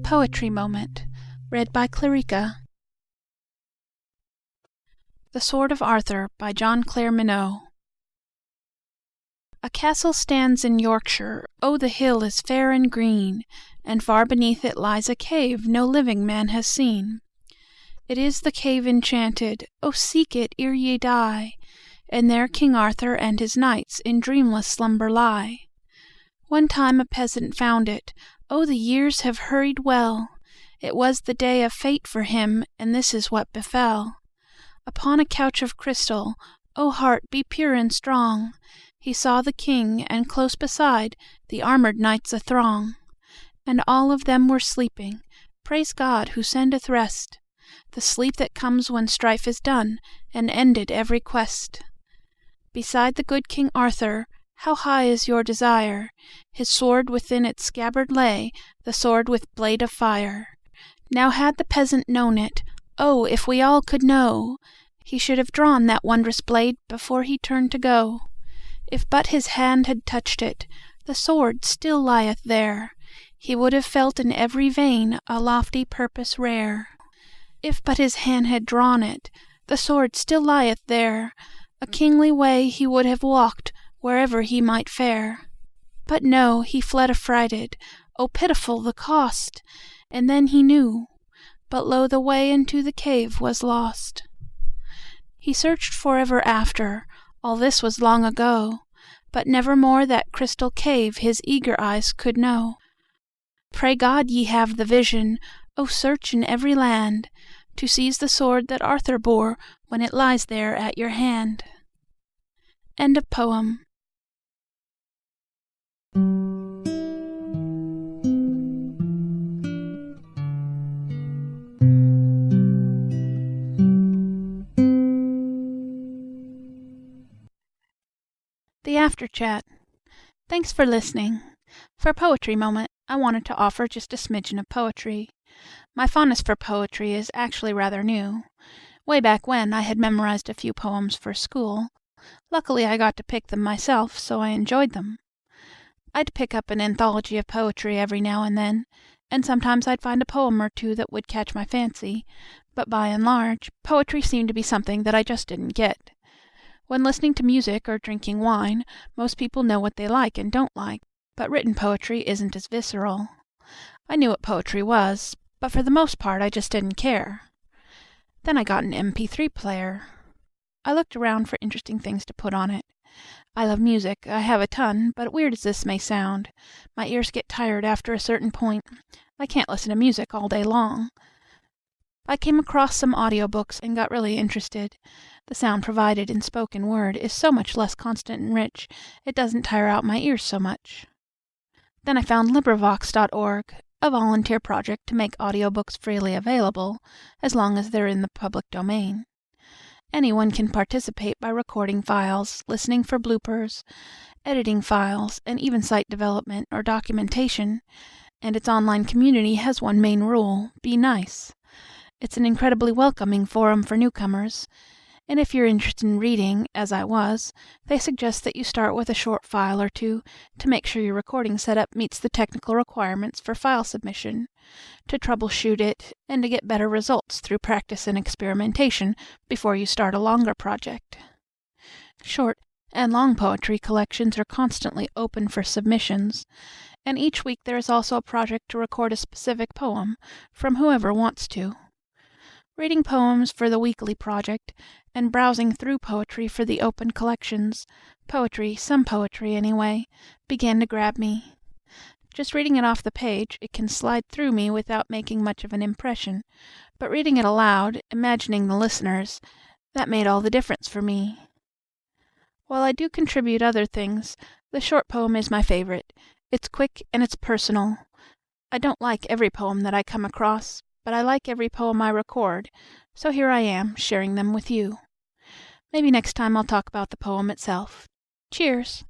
Poetry Moment, read by Clarica. The Sword of Arthur by Clair Minot. A castle stands in Yorkshire, oh, the hill is fair and green, and far beneath it lies a cave no living man has seen. It is the cave enchanted, oh, seek it ere ye die, and there King Arthur and his knights in dreamless slumber lie. One time a peasant found it, oh, the years have hurried well. It was the day of fate for him, and this is what befell. Upon a couch of crystal, oh, heart, be pure and strong, he saw the king, and close beside the armored knights a throng. And all of them were sleeping, praise God who sendeth rest, the sleep that comes when strife is done, and ended every quest. Beside the good King Arthur, how high is your desire? His sword within its scabbard lay, the sword with blade of fire. Now had the peasant known it, oh, if we all could know, he should have drawn that wondrous blade before he turned to go. If but his hand had touched it, the sword still lieth there, he would have felt in every vein a lofty purpose rare. If but his hand had drawn it, the sword still lieth there, a kingly way he would have walked wherever he might fare. But no, he fled affrighted, oh, pitiful the cost! And then he knew, but lo, the way into the cave was lost. He searched forever after, all this was long ago, but nevermore that crystal cave his eager eyes could know. Pray God ye have the vision, oh, search in every land, to seize the sword that Arthur bore when it lies there at your hand. End of poem. The After Chat. Thanks for listening. For Poetry Moment, I wanted to offer just a smidgen of poetry. My fondness for poetry is actually rather new. Way back when, I had memorized a few poems for school. Luckily, I got to pick them myself, so I enjoyed them. I'd pick up an anthology of poetry every now and then, and sometimes I'd find a poem or two that would catch my fancy, but by and large, poetry seemed to be something that I just didn't get. When listening to music or drinking wine, most people know what they like and don't like, but written poetry isn't as visceral. I knew what poetry was, but for the most part I just didn't care. Then I got an MP3 player. I looked around for interesting things to put on it. I love music, I have a ton, but weird as this may sound, my ears get tired after a certain point. I can't listen to music all day long. I came across some audiobooks and got really interested. The sound provided in spoken word is so much less constant and rich, it doesn't tire out my ears so much. Then I found LibriVox.org, a volunteer project to make audiobooks freely available, as long as they're in the public domain. Anyone can participate by recording files, listening for bloopers, editing files, and even site development or documentation, and its online community has one main rule: be nice. It's an incredibly welcoming forum for newcomers, and if you're interested in reading, as I was, they suggest that you start with a short file or two to make sure your recording setup meets the technical requirements for file submission, to troubleshoot it, and to get better results through practice and experimentation before you start a longer project. Short and long poetry collections are constantly open for submissions, and each week there is also a project to record a specific poem from whoever wants to. Reading poems for the weekly project, and browsing through poetry for the open collections, some poetry anyway, began to grab me. Just reading it off the page, it can slide through me without making much of an impression, but reading it aloud, imagining the listeners, that made all the difference for me. While I do contribute other things, the short poem is my favorite. It's quick and it's personal. I don't like every poem that I come across, but I like every poem I record, so here I am, sharing them with you. Maybe next time I'll talk about the poem itself. Cheers!